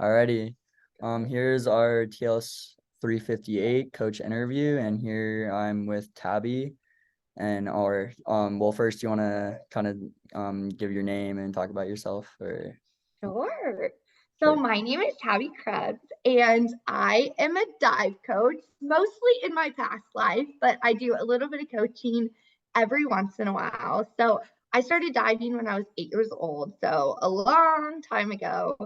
Alrighty. Here's our TLS 358 coach interview, and here I'm with Tabby. And well, first, you want to kind of give your name and talk about yourself, or Sure. So sure. my name is Tabby Krebs, and I am a dive coach, mostly in my past life, but I do a little bit of coaching every once in a while. So I started diving when I was 8 years old, so a long time ago.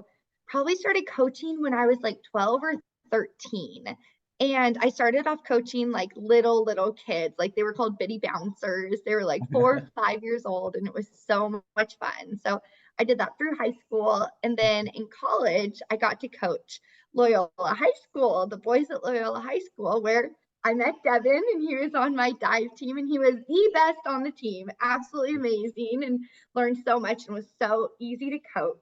Probably started coaching when I was like 12 or 13. And I started off coaching like little kids, like they were called bitty bouncers. They were like 4 or 5 years old, and it was so much fun. So I did that through high school. And then in college, I got to coach Loyola High School, the boys at Loyola High School, where I met Devin and he was on my dive team and he was the best on the team. Absolutely amazing and learned so much and was so easy to coach.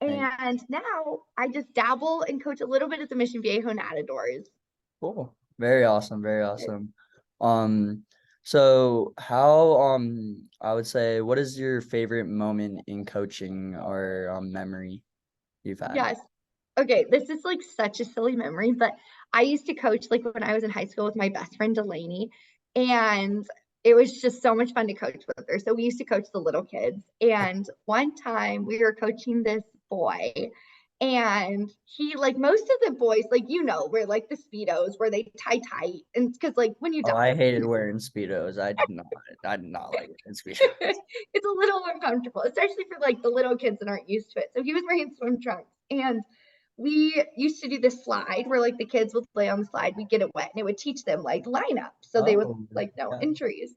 Thank And now I just dabble and coach a little bit at the Mission Viejo Matadors. Cool. Very awesome. Very awesome. Um, so how I would say, what is your favorite moment in coaching or memory you've had? Yes. Okay, this is like such a silly memory, but I used to coach like when I was in high school with my best friend Delaney, and it was just so much fun to coach with her. So we used to coach the little kids. And one time we were coaching this boy, and he, like most of the boys, like wear like the Speedos where they tie tight. And because like when you Oh, I dive, hated wearing Speedos. I did not like wearing Speedos. it's a little uncomfortable, especially for like the little kids that aren't used to it. So he was wearing swim trunks. And we used to do this slide where like the kids would play on the slide, we'd get it wet, and it would teach them like lineup so they would Oh, like no yeah. injuries.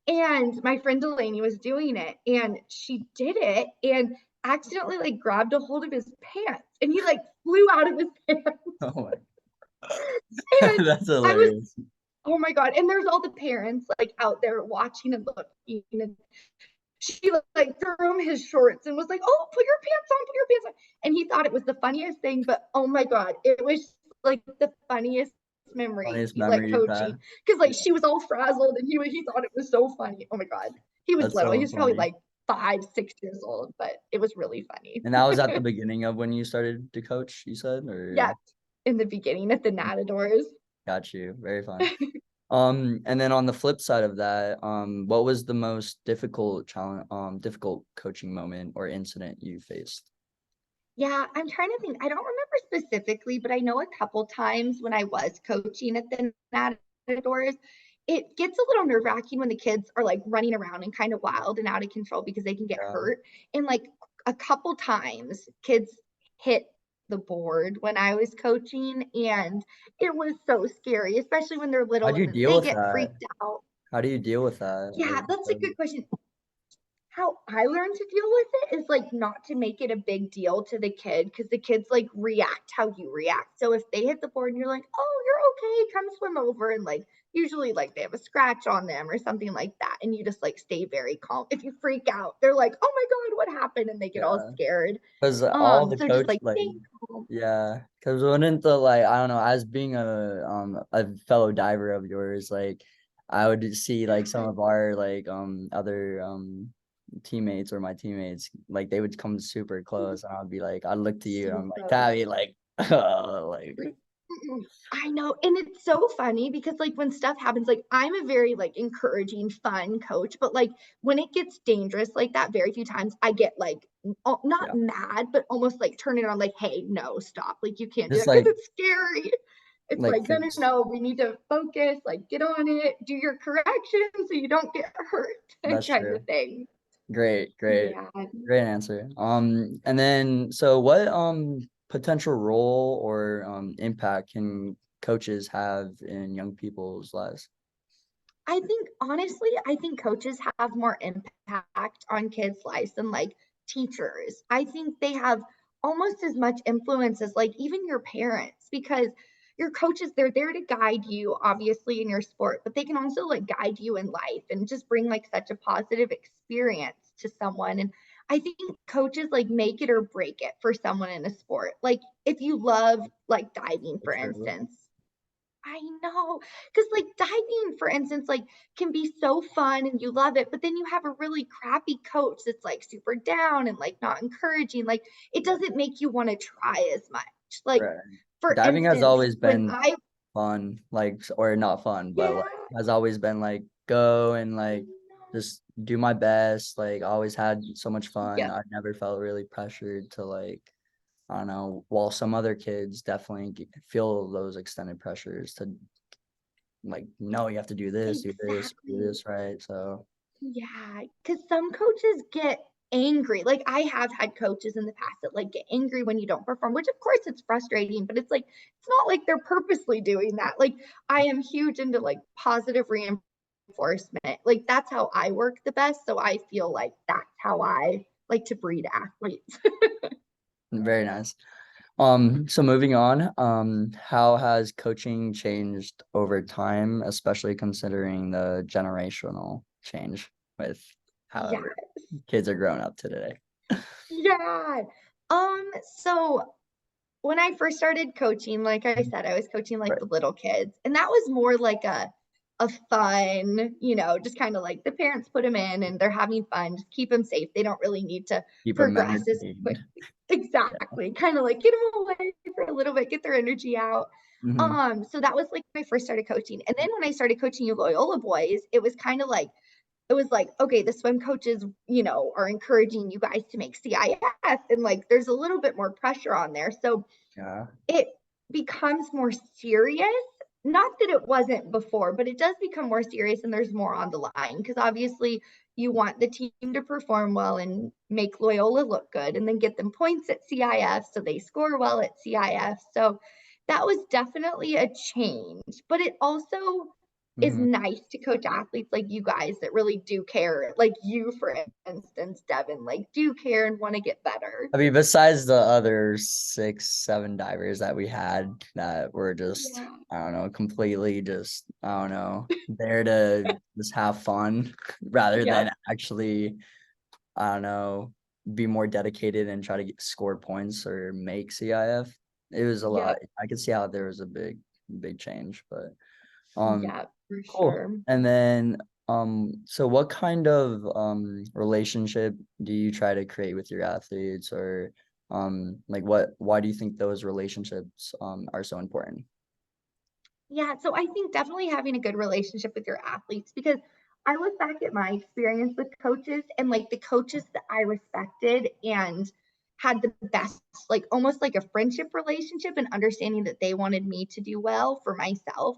And my friend Delaney was doing it and she did it and accidentally like grabbed a hold of his pants and he like flew out of his pants. Oh my, And that's I was, hilarious. oh my God. And there's all the parents like out there watching and looking. And she like threw him his shorts and was like, "Oh, put your pants on, put your pants on." And he thought it was the funniest thing, but oh my God, it was like the funniest memory, Funniest like memory you've coaching. had. Because like Yeah, she was all frazzled and he thought it was so funny. Oh my God. He was that's little. He so was probably funny. like 5, 6 years old, but it was really funny. And that was at the beginning of when you started to coach, you said, Yes, or in the beginning at the Natadors. got you. Very fun. And then on the flip side of that, what was the most difficult coaching moment or incident you faced? Yeah, I'm trying to think. I don't remember specifically, but I know a couple times when I was coaching at the Matadors, it gets a little nerve-wracking when the kids are like running around and kind of wild and out of control because they can get Yeah. hurt. And like a couple times, kids hit the board when I was coaching, and it was so scary, especially when they're How'd little you and deal they with get that? freaked out. How do you deal with that? Yeah, that's a good question. How I learned to deal with it is like not to make it a big deal to the kid because the kids like react how you react. So if they hit the board and you're like, "Oh, you're okay, come swim over," and like usually like they have a scratch on them or something like that, and you just like stay very calm. If you freak out, they're like, "Oh my God, what happened?" And they get all Yeah. scared. Because all the So just coach like like stay calm. yeah, because wouldn't the like I don't know, as being a fellow diver of yours, like I would see like some of our like other teammates or my teammates, like they would come super close and I'd be like I'd look to you and So I'm like close. Tabby, like like I know. And it's so funny because like when stuff happens, like I'm a very like encouraging, fun coach, but like when it gets dangerous like that, very few times I get like not yeah. mad, but almost like turn it on like, hey, no, stop. Like you can't do Just that because it's scary. It's like like, no, no, no, we need to focus, like get on it, do your corrections so you don't get hurt, that's kind true. of thing. Great, great, Yeah. great answer. And then so what potential role or impact can coaches have in young people's lives? I think honestly, I think coaches have more impact on kids' lives than like teachers. I think they have almost as much influence as like even your parents because your coaches, they're there to guide you obviously in your sport, but they can also like guide you in life and just bring like such a positive experience to someone. And I think coaches like make it or break it for someone in a sport. Like if you love like diving, for True. instance. I know. Because like diving, for instance, like can be so fun and you love it, but then you have a really crappy coach that's like super down and like not encouraging. Like it doesn't make you want to try as much. Like, Right. for Diving has instance, always when been I, fun, like, or not fun, but yeah, like has always been like go and I like know. just do my best. Like always had so much fun. Yep, I never felt really pressured to like, I don't know, while some other kids definitely feel those extended pressures to like, no, you have to do exactly. this, right? So Yeah, because some coaches get angry. Like I have had coaches in the past that like get angry when you don't perform, which of course it's frustrating, but it's like it's not like they're purposely doing that. Like I am huge into like positive reinforcement. Like that's how I work the best. So I feel like that's how I like to breed athletes. very nice. So moving on, how has coaching changed over time, especially considering the generational change with Yeah. however kids are growing up today? Yeah. So when I first started coaching, like I said, I was coaching like Right. the little kids, and that was more like a fun, just kind of like the parents put them in and they're having fun, just keep them safe. They don't really need to Keep them progress as entertained. quick. Exactly. Kind of like get them away for a little bit, get their energy out. Hmm. So that was like when I first started coaching. And then when I started coaching you Loyola boys, it was kind of like it was like, okay, the swim coaches, are encouraging you guys to make CIF and like there's a little bit more pressure on there. So Yeah. it becomes more serious. Not that it wasn't before, but it does become more serious and there's more on the line because obviously you want the team to perform well and make Loyola look good and then get them points at CIF so they score well at CIF. So that was definitely a change, but it also is Hmm. nice to coach athletes like you guys that really do care. Like you, for instance, Devin, like do care and want to get better. I mean, besides the other 6, 7 divers that we had that were just, Yeah. I don't know, completely just, I don't know, there to just have fun rather than Yep. actually, I don't know, be more dedicated and try to score points or make CIF. It was a lot. Yep. I could see how there was a big change, but Yeah, for cool. sure. And then so what kind of relationship do you try to create with your athletes, or like why do you think those relationships are so important? Yeah, so I think definitely having a good relationship with your athletes because I look back at my experience with coaches and like the coaches that I respected and had the best, like almost like a friendship relationship and understanding that they wanted me to do well for myself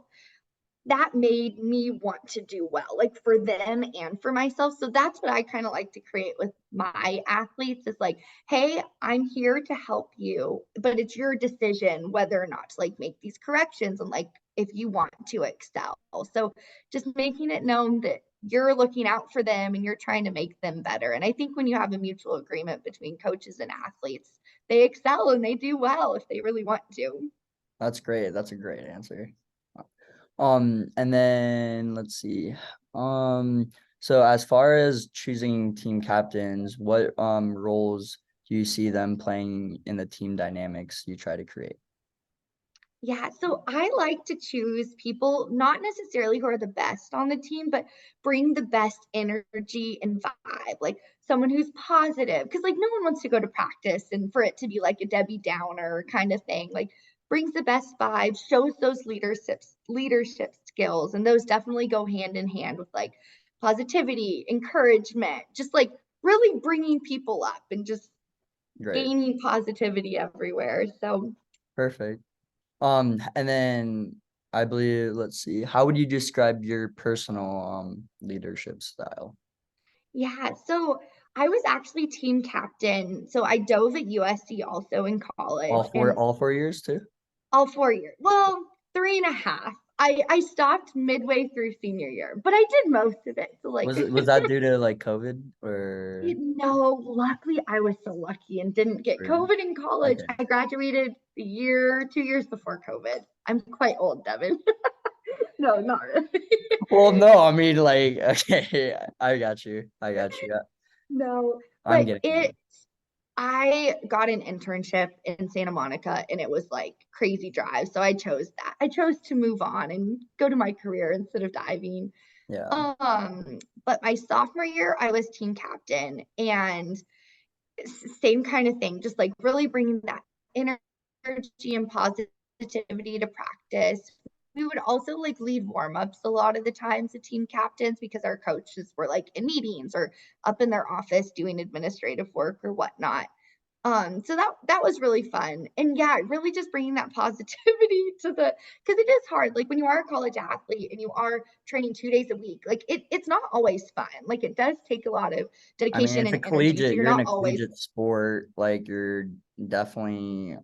that made me want to do well, like for them and for myself. So that's what I kind of like to create with my athletes is like, hey, I'm here to help you, but it's your decision whether or not to like make these corrections and like if you want to excel. So just making it known that you're looking out for them and you're trying to make them better. And I think when you have a mutual agreement between coaches and athletes, they excel and they do well if they really want to. That's great. That's a great answer. And then let's see. So as far as choosing team captains, what roles do you see them playing in the team dynamics you try to create? Yeah, so I like to choose people not necessarily who are the best on the team, but bring the best energy and vibe. Like someone who's positive, because like no one wants to go to practice and for it to be like a Debbie Downer kind of thing. Like brings the best vibe, shows those leadership skills, and those definitely go hand in hand with like positivity, encouragement, just like really bringing people up and just Great. gaining positivity everywhere. So Perfect. And then I believe, let's see, how would you describe your personal leadership style? yeah, so I was actually team captain. So I dove at USC also in college and All 4 years too? all 4 years. Well, three and a half. I stopped midway through senior year, but I did most of it. So like Was that due to like COVID or no, luckily I was so lucky and didn't get or- COVID in college. okay. I graduated a year, 2 years before COVID. I'm quite old, Devin. No, not really. Well, no, I mean like okay, I got you. No, I'm but getting it it. I got an internship in Santa Monica and it was like crazy drive. So I chose that. I chose to move on and go to my career instead of diving. Yeah. But my sophomore year, I was team captain and same kind of thing, just like really bringing that energy and positivity to practice. We would also like lead warm-ups a lot of the times as team captains because our coaches were like in meetings or up in their office doing administrative work or whatnot. So that was really fun. And yeah, really just bringing that positivity to the because it is hard. Like when you are a college athlete and you are training 2 days a week, like it's not always fun. Like it does take a lot of I mean, dedication it's a and energy. So collegiate, you're you're in not a always, collegiate sport, like you're definitely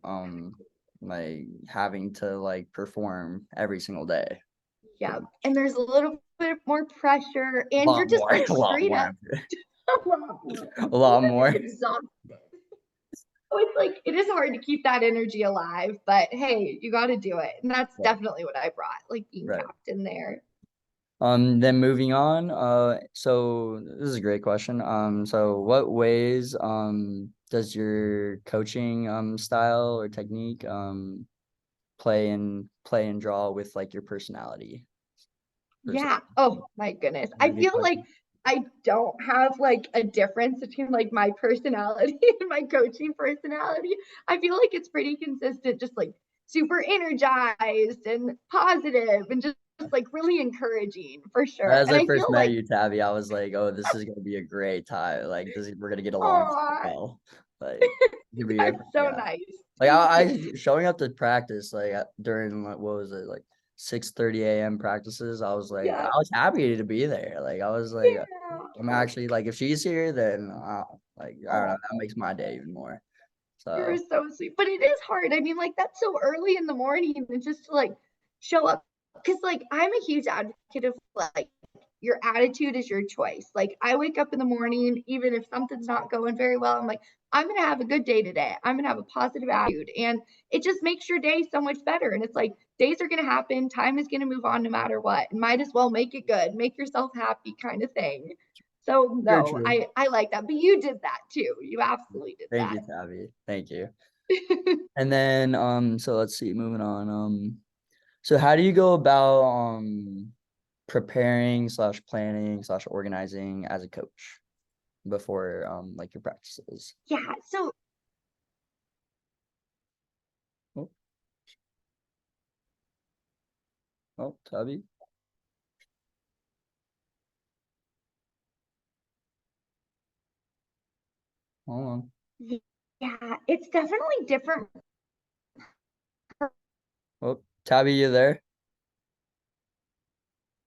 like having to like perform every single day. yeah. Pretty much. And there's a little bit more pressure, A and you're lot just more, like a lot straight up more, a lot more. a lot more. Exhausted. So it's like it is hard to keep that energy alive, but hey, you got to do it, and that's Right. definitely what I brought, like being Right. captain there. Then moving on, so this is a great question. So what ways, does your coaching, style or technique, play and draw with like your personality? Yeah. Oh my goodness. That's I a good feel like question. I don't have like a difference between like my personality and my coaching personality. I feel like it's pretty consistent, just like super energized and positive and just like really encouraging for sure. As And I I first feel met like, you, Tabby, I was like, "Oh, this is gonna be a great time. Like, we're gonna get along so oh, well. Like, you be a that's so yeah." nice. Like, Thank you. I showing up to practice like during like, what was it, like 6:30 a.m. practices. I Yeah. was happy to be there. Like, I was like, I'm Yeah. actually like, if she's here, then like I don't know, Oh, that makes my day even more. you're So so sweet. But it is hard. I mean, like that's so early in the morning and just to like show up. Cause like I'm a huge advocate of like your attitude is your choice. Like I wake up in the morning, even if something's not going very well, I'm like, I'm gonna have a good day today. I'm gonna have a positive attitude. And it just makes your day so much better. And it's like days are gonna happen, time is gonna move on no matter what. And might as well make it good, make yourself happy kind of thing. So very no, true. I like that. But you did that too. You absolutely did Thank that. you, Tabby. Thank you. And then so let's see, moving on. So how do you go about preparing slash planning slash organizing as a coach before like your practices? Yeah. So Oh, oh, Tabby, hold on. yeah, it's definitely different per, Oh, Tabby, you there?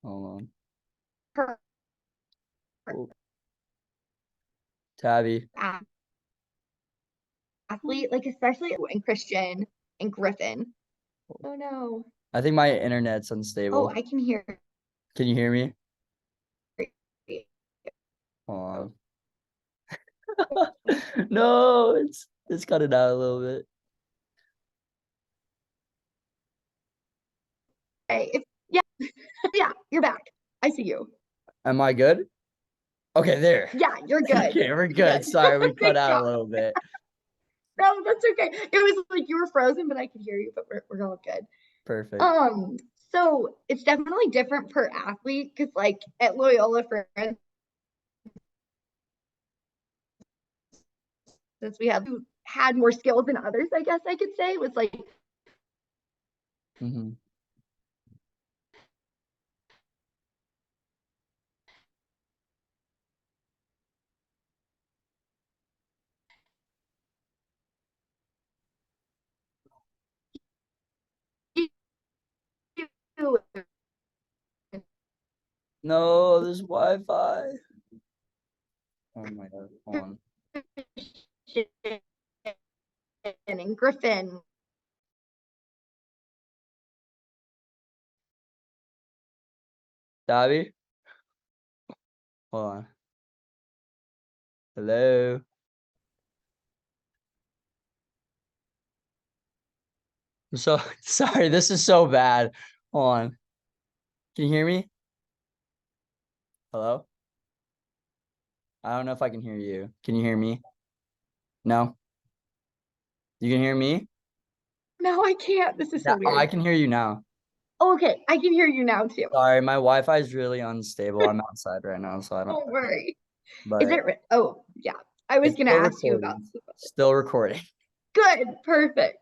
Hold on. per Oh, Tabby. athlete, like especially in Christian and Griffin. Oh no. I think my internet's Oh, unstable. I can hear. Can you hear me? You. Hold on. No, it's cutting out a little bit. Okay. Yeah, yeah, you're back. I see you. Am I good? Okay, there. Yeah, you're good. Okay, we're You're good. good. Sorry, we cut Thank out a God. little bit. No, that's okay. It was like you were frozen, but I could hear you, but we're all good. Perfect. Um, so it's definitely different per athlete because like at Loyola, for instance, we have who had more skills than others, I guess I could say. It was like Hmm. No, this Wi-Fi. Oh my God. Hold on. and Griffin. Dobby? Hold on. Hello. I'm so sorry. This is so bad. Hold on. Can you hear me? Hello? I don't know if I can hear you. Can you hear me? No, you can hear me? No, I can't. This is so Yeah, oh, I weird. can hear you now. Okay, I can hear you now too. Sorry, my Wi-Fi is really unstable. I'm outside right now, so I don't. Don't worry. Is But it? Oh, yeah. I was it's gonna still ask you about recording. the Still recording. good, perfect.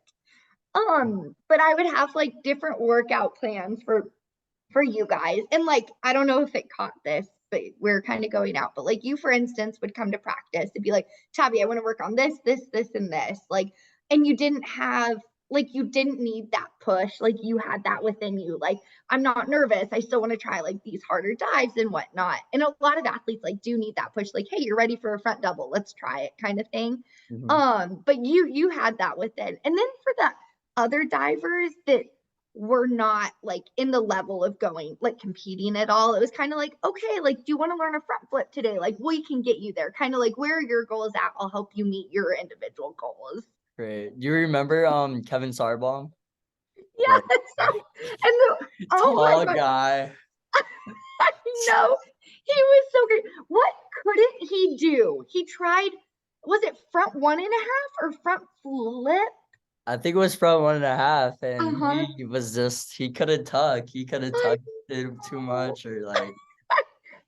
But I would have like different workout plans for you guys. And like, I don't know if it caught this, but we're kind of going out. But like you, for instance, would come to practice and be like, Tabby, I want to work on this, and this. Like, and you didn't have you didn't need that push. Like you had that within you. Like, I'm not nervous. I still want to try like these harder dives and whatnot. And a lot of athletes like do need that push, like, hey, you're ready for a front double. Let's try it, kind of thing. Mhm. But you had that within. And then for the other divers that were not like in the level of going like competing at all. It was kind of like, okay, like, do you want to learn a front flip today? Like, we can get you there. Kind of like where are your goals at? I'll help you meet your individual goals. Great. Do you remember Kevin Sarbom? Yes. Like And oh my tall God, guy. I know. He was so good. What couldn't he do? He tried, was it front 1.5 or front flip? I think it was from 1.5, and Uh-huh. he was just he couldn't tuck. He couldn't I tuck it too know. much, or like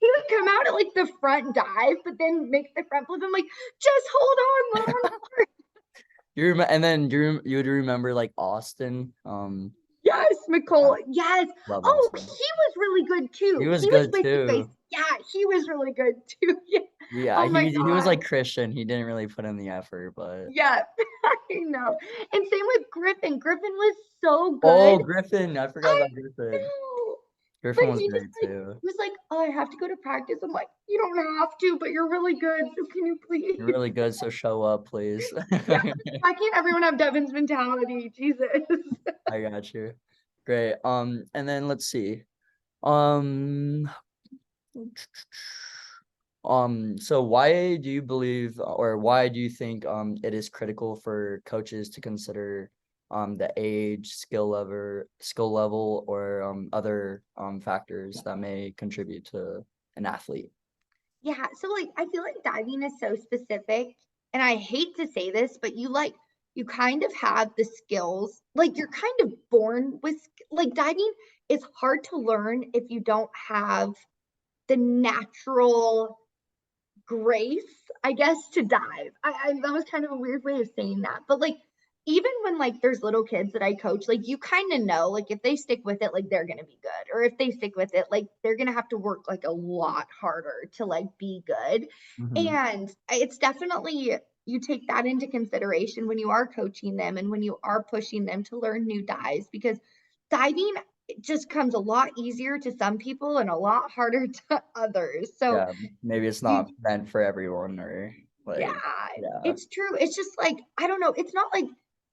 He would come out at like the front dive, but then make the front flip. I'm like, just hold on, Mom. and then you would remember like Austin. Yes, I Nicole. Yes. love Oh, he Austin. was really good He too. was He was good with you guys. too. Yeah, he was really good too. Yeah. Yeah, Oh my he was God. like Christian. He didn't really put in the effort, but Yeah, I know. And same with Griffin. Griffin was so oh, good. Griffin, I forgot I about Griffin. know. But Griffin was he just great like too. was like, oh, I have to go to practice. I'm like, you don't have to, but you're really good. So can you You're please? really good, so show up, please. Yeah. Why can't everyone have Devin's mentality? Jesus. I got you. Great. And then let's see. Um, so why do you believe, or why do you think it is critical for coaches to consider the age, skill level, or other factors that may contribute to an athlete? Yeah, so like I feel like diving is so specific, and I hate to say this, but you kind of have the skills. Like you're kind of born with like diving is hard to learn if you don't have the natural grace, I guess, to dive. That was kind of a weird way of saying that. But like even when like there's little kids that I coach, like you kind of know like if they stick with it, like they're gonna be good. Or if they stick with it, like they're gonna have to work like a lot harder to like be good. Hmm. And it's definitely you take that into consideration when you are coaching them and when you are pushing them to learn new dives because diving it just comes a lot easier to some people and a lot harder to others. So Yeah, maybe it's you not meant for everyone, or yeah, like, yeah. it's true. It's just like, I don't know, it's not like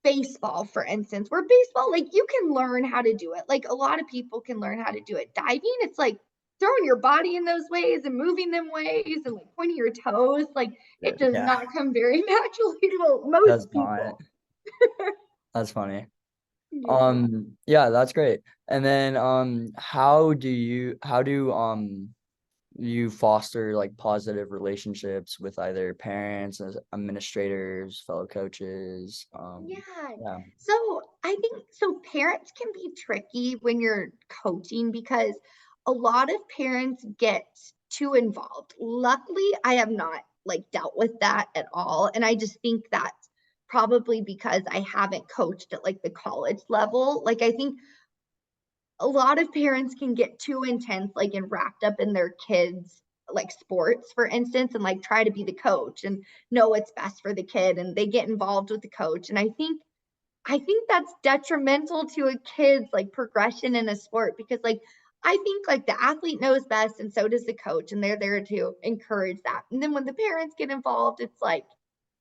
baseball, for instance, where baseball, like you can learn how to do it. Like a lot of people can learn how to do it. Diving, it's like throwing your body in those ways and moving them ways and like pointing your toes. Like it does Yeah, not come very naturally to most does not. people. That's funny. Yeah. Yeah, that's great. And then how do you foster like positive relationships with either parents, as administrators, fellow coaches? Yeah. Yeah. So I think so parents can be tricky when you're coaching because a lot of parents get too involved. Luckily, I have not like dealt with that at all. And I just think that's probably because I haven't coached at like the college level. Like I think a lot of parents can get too intense, like and wrapped up in their kids like sports, for instance, and like try to be the coach and know what's best for the kid and they get involved with the coach. And I think that's detrimental to a kid's like progression in a sport because like I think like the athlete knows best and so does the coach and they're there to encourage that. And then when the parents get involved, it's like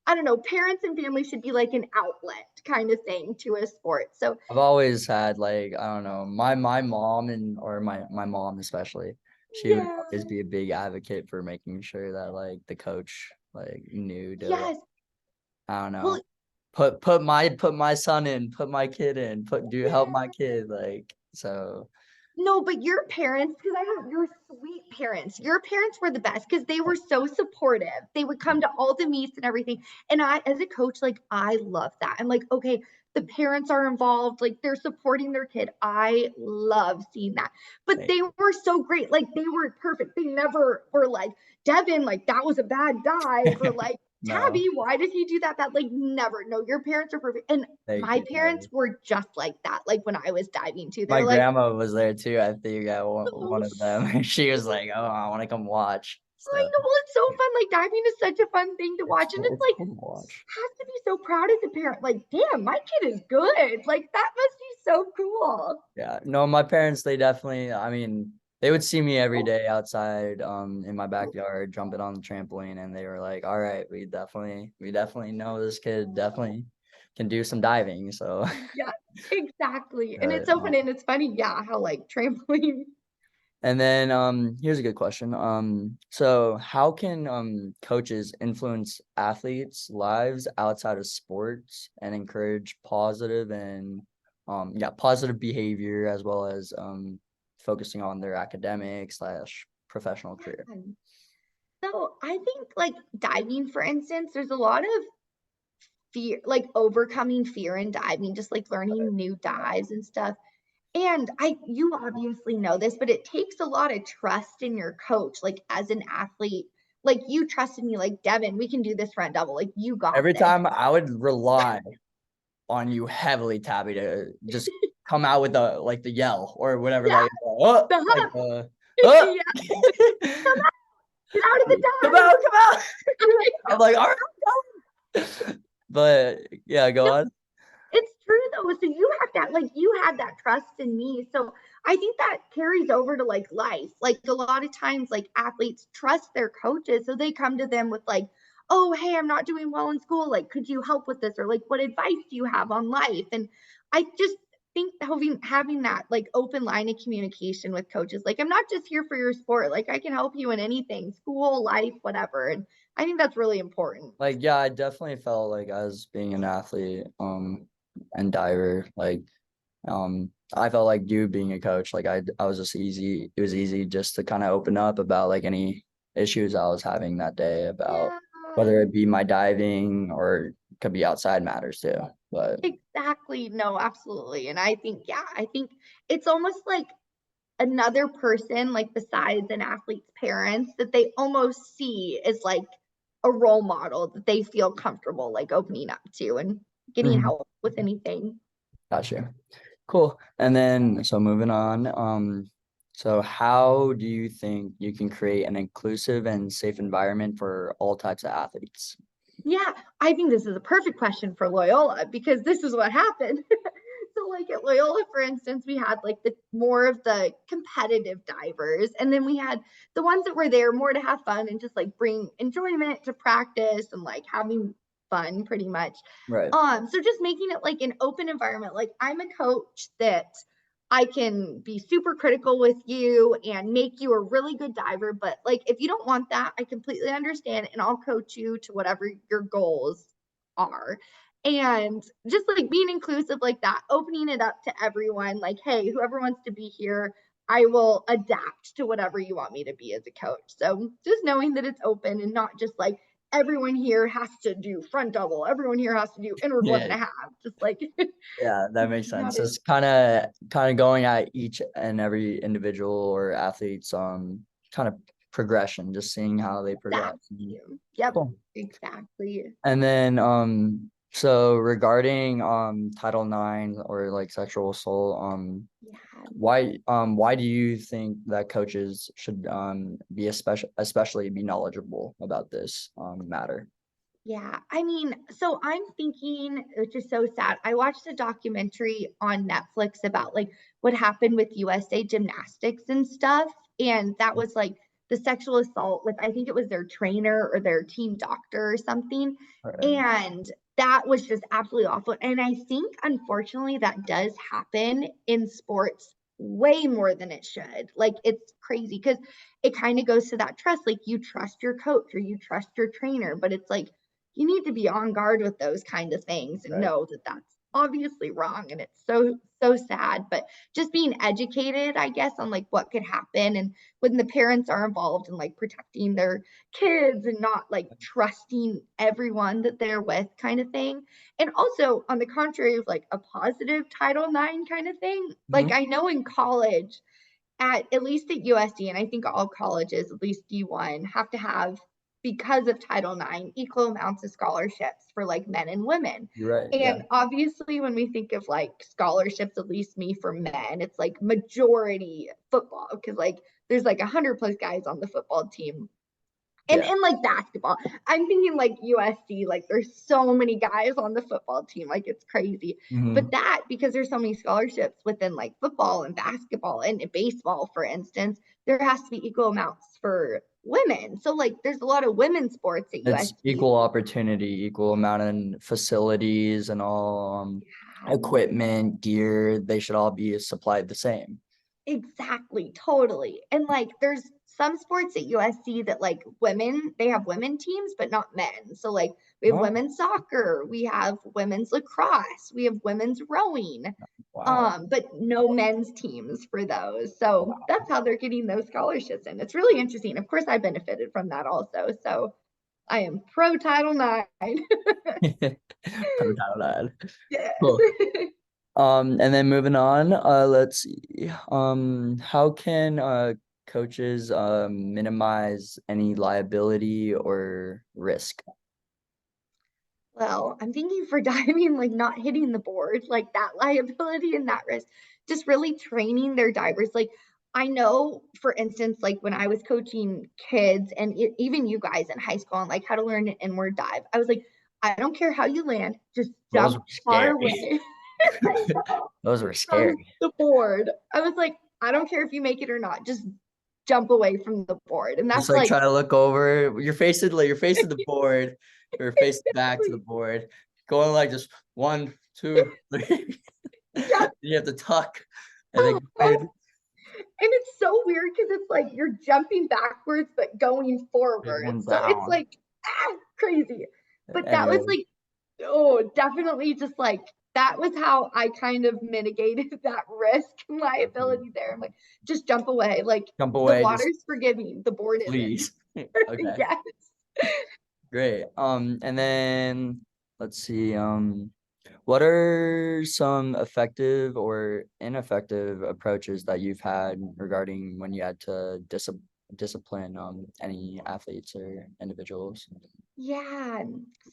I don't know, parents and family should be like an outlet kind of thing to a sport. So I've always had like, I don't know, my mom, and or my mom especially, she would yeah. always be a big advocate for making sure that like the coach like knew to like, Yes. I don't Well, know, put my son in, put my kid in, help my yeah. kid, like, so No, but your parents, because I know you're sweet parents. Your parents were the best because they were so supportive. They would come to all the meets and everything. And I, as a coach, like I love that. I'm like, okay, the parents are involved, like they're supporting their kid. I love seeing that. But Thank they you. were so great. Like they were perfect. They never were like, Devin, like that was a bad dive, or like, No, Tabby, why did he do that? That like never. No, your parents are perfect. And thank my you. parents were just like that. Like when I was diving too, My they're like, grandma was there too. I think I oh, one of them. She was like, "Oh, I want to come watch." I So know. Well, it's so fun. Like diving is such a fun thing to watch. And it's it's like, cool to watch. has to be so proud as a parent. Like, damn, my kid is good. Like that must be so cool. Yeah, no, my parents, they definitely, I mean, they would see me every day outside, in my backyard, jumping on the trampoline, and they were like, "All right, we definitely know this kid definitely can do some diving." So, Yeah, exactly. And it's but, so fun and it's funny, yeah, how like trampoline. and then, here's a good question. So how can coaches influence athletes' lives outside of sports and encourage positive and positive behavior as well as focusing on their academic slash professional career? So I think like diving, for instance, there's a lot of fear, like overcoming fear in diving, just like learning new dives and stuff. And you obviously know this, but it takes a lot of trust in your coach, like as an athlete. Like you trusted me, like Devin, we can do this front double. Like you got Every this. time I would rely on you heavily, Tabby, to just come out with the yell or whatever, Yeah, oh, the like hub. oh. Yeah, get out of the Come dive. out, come out. I I'm know. like, all right. But yeah, go No, on. it's true though. So you have that, like you had that trust in me. So I think that carries over to like life. Like a lot of times, like athletes trust their coaches. So they come to them with like, oh, hey, I'm not doing well in school. Like, could you help with this? Or like, what advice do you have on life? And I just think having that like open line of communication with coaches, like I'm not just here for your sport. Like I can help you in anything, school, life, whatever. And I think that's really important. Like, yeah, I definitely felt like as being an athlete, and diver, like, I felt like you being a coach, like I was just easy. It was easy just to kind of open up about like any issues I was having that day about Yeah. whether it be my diving or could be outside matters too. But Exactly. No, absolutely. And I think, yeah, I think it's almost like another person, like besides an athlete's parents, that they almost see as like a role model that they feel comfortable like opening up to and getting Mhm. help with anything. Gotcha. Cool. And then, so moving on, so how do you think you can create an inclusive and safe environment for all types of athletes? Yeah, I think this is a perfect question for Loyola because this is what happened. So like at Loyola, for instance, we had like the more of the competitive divers, and then we had the ones that were there more to have fun and just like bring enjoyment to practice and like having fun pretty much. Right. So just making it like an open environment. Like I'm a coach that I can be super critical with you and make you a really good diver. But like, if you don't want that, I completely understand and I'll coach you to whatever your goals are. And just like being inclusive like that, opening it up to everyone, like, hey, whoever wants to be here, I will adapt to whatever you want me to be as a coach. So just knowing that it's open and not just like everyone here has to do front double, everyone here has to do inward one Yeah. and a half. Just like Yeah, that makes sense. not So as it's kind of going at each and every individual or athlete's kind of progression, just seeing how they progress. exactly. Yep, Cool. exactly. And then so regarding Title IX or like sexual assault, Yeah. why do you think that coaches should be especially be knowledgeable about this matter? Yeah. I mean, so I'm thinking, which is so sad. I watched a documentary on Netflix about like what happened with USA Gymnastics and stuff. And that was like the sexual assault with, I think it was their trainer or their team doctor or something. Right. And that was just absolutely awful. And I think, unfortunately, that does happen in sports way more than it should. Like, it's crazy because it kind of goes to that trust. Like, you trust your coach or you trust your trainer, but it's like, you need to be on guard with those kind of things and Right. know that that's obviously wrong, and it's so sad. But just being educated, I guess, on like what could happen, and when the parents are involved in like protecting their kids and not like trusting everyone that they're with, kind of thing. And also on the contrary of like a positive Title IX kind of thing, like Mhm. I know in college, at least at USD, and I think all colleges, at least D1, have to have, because of Title IX, equal amounts of scholarships for like men and women. You're right. Yeah. And obviously, when we think of like scholarships, at least me for men, it's like majority football, because like there's like 100 plus guys on the football team. Yeah. And like basketball, I'm thinking like USC, like there's so many guys on the football team, like it's crazy. But Hmm. that, because there's so many scholarships within like football and basketball and baseball, for instance, there has to be equal amounts for women. So like there's a lot of women's sports at It's USC. equal opportunity, equal amount of facilities and all equipment, gear. They should all be supplied the same. Exactly, totally. And like there's some sports at USC that like women, they have women teams, but not men. So like we have Oh, women's soccer, we have women's lacrosse, we have women's rowing, wow. but no men's teams for those. So Wow. that's how they're getting those scholarships. And it's really interesting. Of course, I benefited from that also. So I am pro Title IX. Pro Title. Yes. Cool. And then moving on, let's see. How can coaches minimize any liability or risk? Well, I'm thinking for diving, like not hitting the board, like that liability and that risk, just really training their divers. Like, I know, for instance, like when I was coaching kids and even you guys in high school on like how to learn an inward dive, I was like, I don't care how you land, just Those were jump far scary. away Those were from scary. the board. I was like, I don't care if you make it or not, just jump away from the board. And Just that's like like, try to look over. You're facing the board. You're facing back to the board. Going like just one, two, three. yeah. You have to tuck and then go in. And it's so weird because it's like you're jumping backwards but going You're forward. going So it's down. like crazy. But that was Anyway. like, oh, definitely just like that was how I kind of mitigated that risk and liability there. I'm like, just jump away. Like Jump the away, just water's forgiving, the board isn't. please. Okay. Yes. Great. And then let's see. What are some effective or ineffective approaches that you've had regarding when you had to discipline any athletes or individuals? Yeah.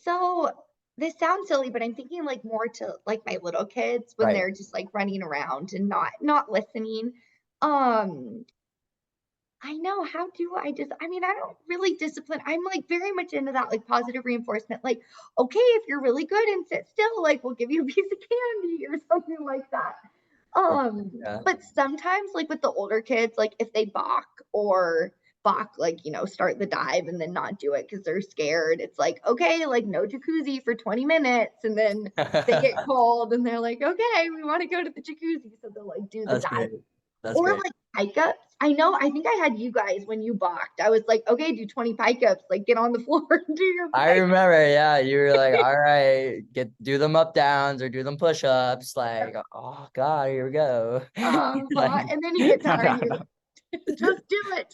So this sounds silly, but I'm thinking like more to like my little kids when Right. they're just like running around and not listening. Um, I know, how do I just, I mean, I don't really discipline. I'm like very much into that like positive reinforcement. Like, okay, if you're really good and sit still, like we'll give you a piece of candy or something like that. Yeah. But sometimes like with the older kids, like if they balk, like, start the dive and then not do it because they're scared, it's like, okay, like no jacuzzi for 20 minutes. And then they get cold and they're like, okay, we want to go to the jacuzzi. So they'll like do the That's dive. great. That's Or great. like pike ups. I know, I think I had you guys when you balked. I was like, okay, do 20 pike ups, like get on the floor and do your I pike remember, yeah, you were like, all right, do them up downs or do them push-ups. Like, oh God, here we go. Like, and then you get tired and you're like, just do it.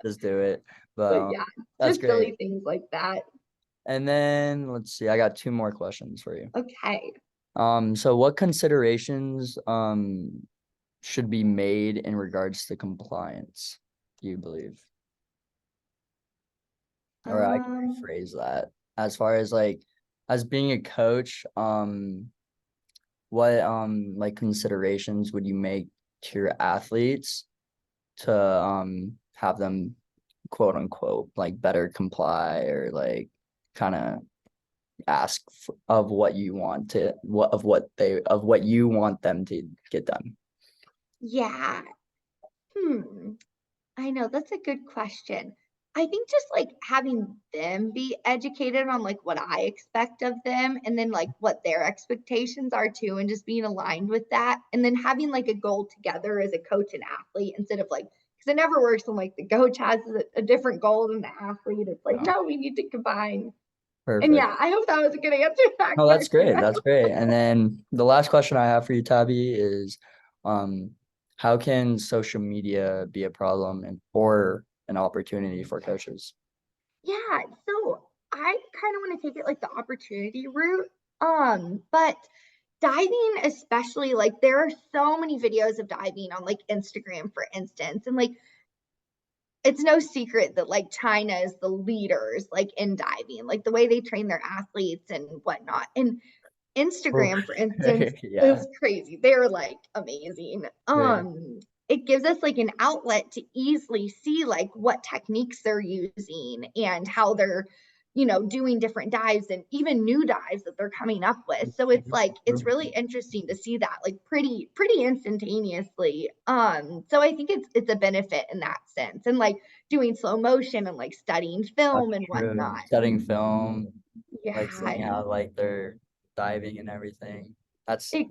just do it. But But yeah, that's just great. silly things like that. And then let's see, I got two more questions for you. Okay. So what considerations should be made in regards to compliance, do you believe? Or I can Um, rephrase that. As far as like as being a coach, what like considerations would you make to your athletes to have them quote unquote like better comply or like kind of ask of what you want to what what you want them to get done. yeah. Hmm. I know, that's a good question. I think just like having them be educated on like what I expect of them and then like what their expectations are too, and just being aligned with that. And then having like a goal together as a coach and athlete instead of like, because it never works when like the coach has a different goal than the athlete. It's like, No. no, we need to combine. And Perfect. yeah, I hope that was a good answer to that No, that's question. great. That's great. And then the last question I have for you, Tabby, is um, how can social media be a problem and or an opportunity for coaches? Yeah, so I kind of want to take it like the opportunity route. But diving, especially, like there are so many videos of diving on like Instagram, for instance, and like it's no secret that like China is the leaders like in diving, like the way they train their athletes and whatnot. And Oh, Instagram, for instance, yeah. is crazy. They're like amazing. Yeah. It gives us like an outlet to easily see like what techniques they're using and how they're, doing different dives and even new dives that they're coming up with. So it's like it's really interesting to see that like pretty instantaneously. So I think it's a benefit in that sense. And like doing slow motion and like studying That's film and true. whatnot. Studying film, like seeing Yeah, how like they're diving and everything. That's great.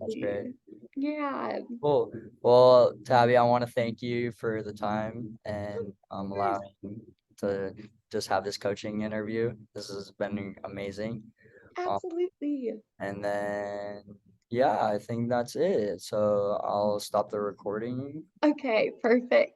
That's great. exactly. Yeah, of Cool. Well, Tabby, I want to thank you for the time and course. allowing to just have this coaching interview. This has been amazing. Um, Absolutely. and then yeah, I think that's it. So I'll stop the recording. Okay, perfect.